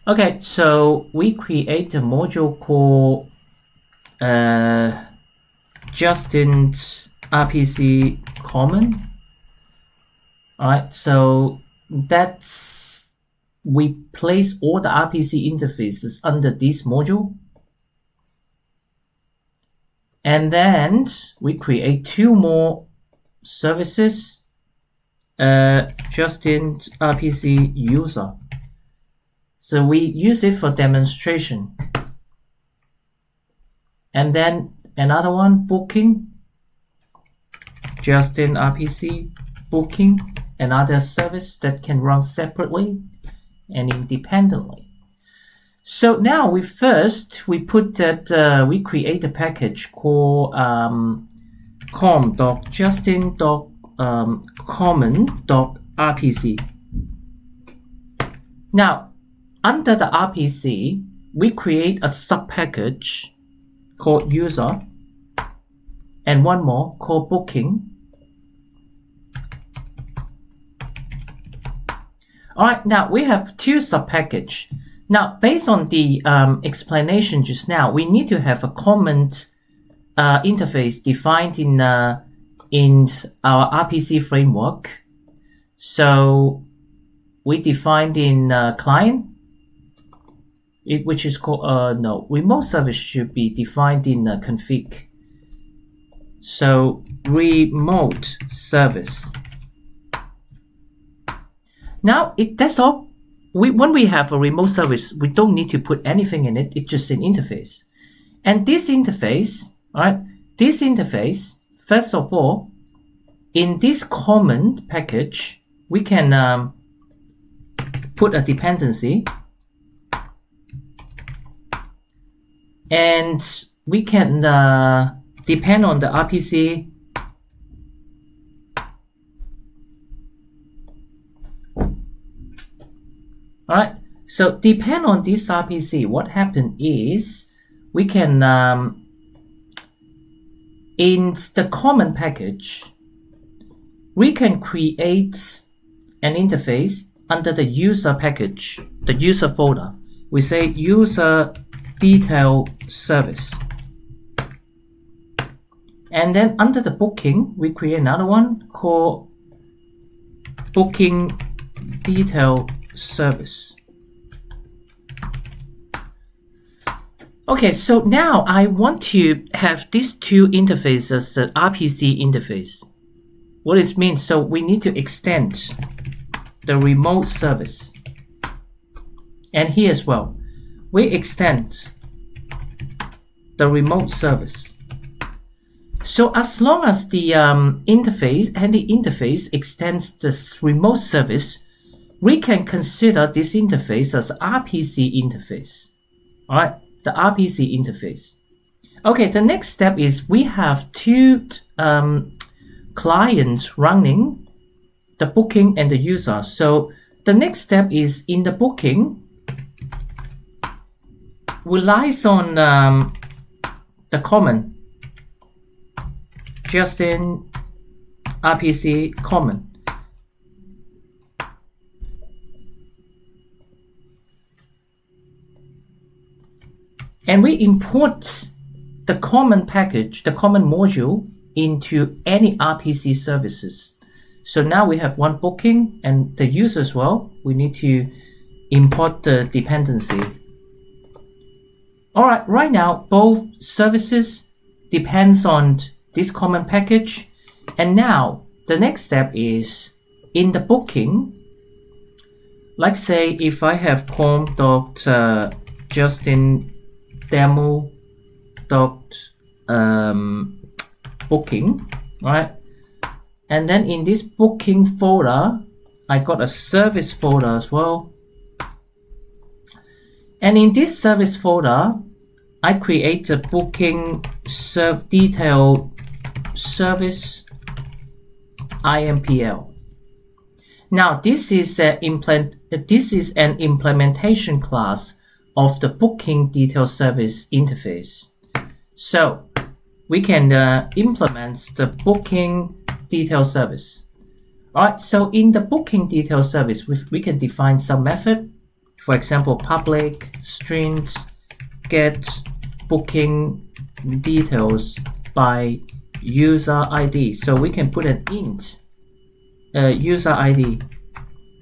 Okay, so we create a module called Justin's RPC common. Alright, so we place all the RPC interfaces under this module. And then we create two more services, Justin's RPC user. So we use it for demonstration. And then another one, booking, Justin RPC booking, another service that can run separately and independently. So now we put that we create a package called com.justin.common.rpc. Now, under the RPC, we create a subpackage called user and one more called booking. Alright, now we have two subpackages. Now, based on the explanation just now, we need to have a common interface defined in our RPC framework. So we defined in client, which is called no, remote service should be defined in config. So remote service. Now that's all. When we have a remote service, we don't need to put anything in it. It's just an interface. And this interface, right? This interface, first of all, in this common package, we can put a dependency, and we can depend on the RPC. Alright, so depend on this RPC, what happened is we can, in the common package, we can create an interface under the user package, the user folder. We say user detail service. And then under the booking, we create another one called booking detail service. Okay, so now I want to have these two interfaces as the RPC interface. What it means, so we need to extend the remote service. And here as well, we extend the remote service. So as long as the interface extends this remote service, we can consider this interface as RPC interface. Alright, the RPC interface. Okay, the next step is we have two clients running, the booking and the user. So the next step is in the booking, relies on the common, Justin RPC common. And we import the common package, the common module into any RPC services. So now we have one booking and the user as well. We need to import the dependency. Alright, right now both services depends on this common package. And now the next step is in the booking. Let's say if I have com.justin demo booking, right? And then in this booking folder, I got a service folder as well. And in this service folder, I create a booking detail service IMPL. Now this is an implementation class of the booking detail service interface. So we can implement the booking detail service. Alright, so in the booking detail service, we can define some method. For example, public strings get booking details by user ID. So we can put an int user ID.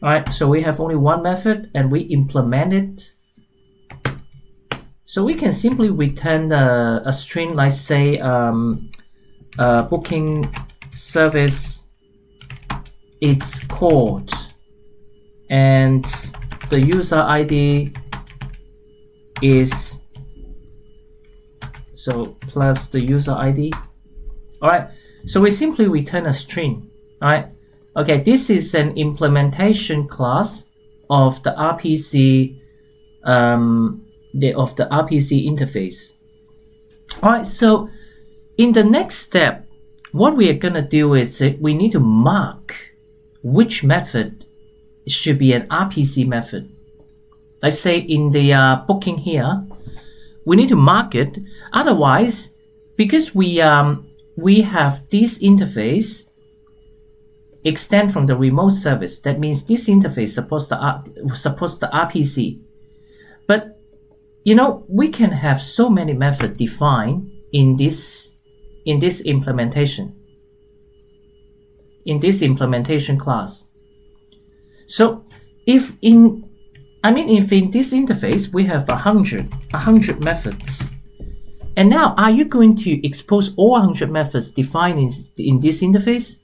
Alright, so we have only one method and we implement it. So we can simply return a string like say booking service it's called and the user ID is so plus the user ID. Alright, so we simply return a string. Alright, okay, this is an implementation class of the RPC of the RPC interface. Alright, so in the next step, what we are gonna do is we need to mark which method should be an RPC method. Let's say in the booking here, we need to mark it. Otherwise, because we have this interface extend from the remote service, that means this interface supports the RPC. But you know, we can have so many methods defined in this implementation class. So if in this interface we have 100 methods, and now are you going to expose all 100 methods defined in this interface?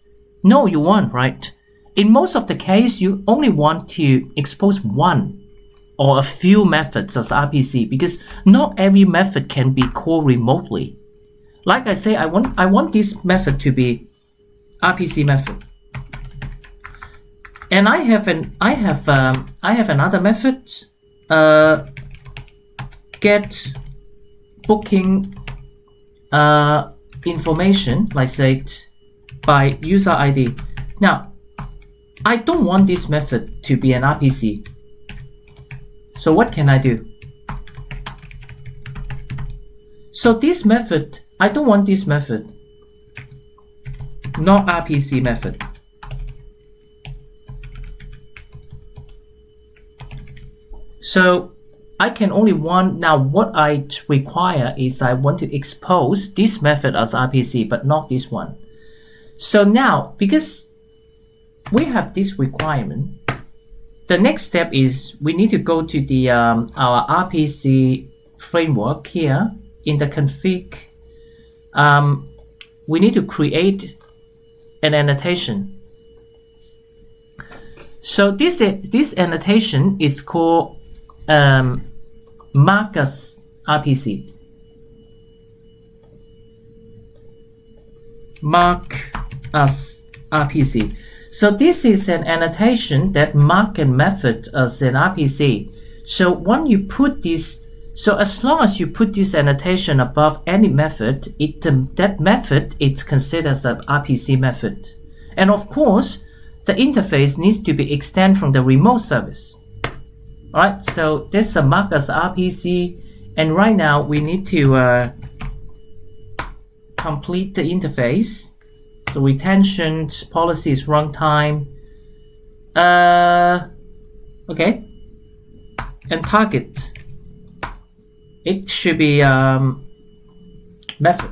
No, you won't, right? In most of the case, you only want to expose one or a few methods as RPC, because not every method can be called remotely. Like I say, I want this method to be RPC method, and I have another method, get booking information, like say by user ID. Now, I don't want this method to be an RPC. So what can I do? So this method, I don't want this method, not RPC method. So I can only want, now what I require is I want to expose this method as RPC, but not this one. So now, because we have this requirement, the next step is we need to go to the our RPC framework here in the config. We need to create an annotation. So this annotation is called mark as RPC. Mark as RPC. So this is an annotation that mark a method as an RPC. So when you put this, so as long as you put this annotation above any method, that method is considered as an RPC method. And of course, the interface needs to be extended from the remote service. Alright, so this is a mark as RPC, and right now we need to complete the interface. So retention policy is runtime. Okay. And target, it should be method.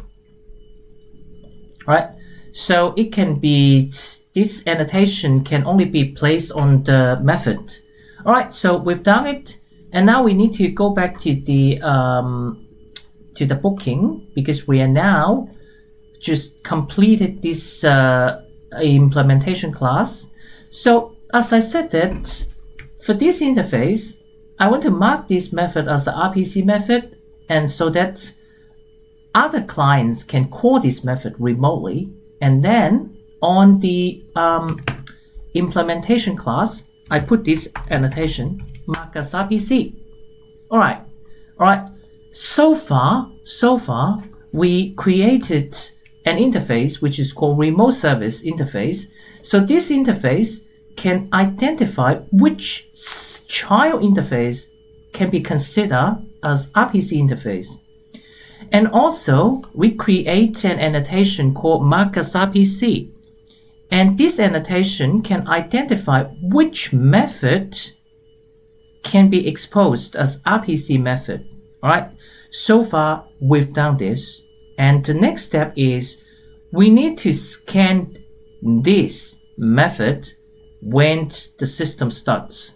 Right? So it can be, this annotation can only be placed on the method. Alright, so we've done it, and now we need to go back to the booking, because we are now just completed this implementation class. So as I said that for this interface, I want to mark this method as the RPC method, and so that other clients can call this method remotely. And then on the implementation class, I put this annotation, mark as RPC. Alright. So far, we created an interface which is called remote service interface. So this interface can identify which child interface can be considered as RPC interface. And also, we create an annotation called mark as RPC. And this annotation can identify which method can be exposed as RPC method. Alright, so far we've done this, and the next step is we need to scan this method when the system starts.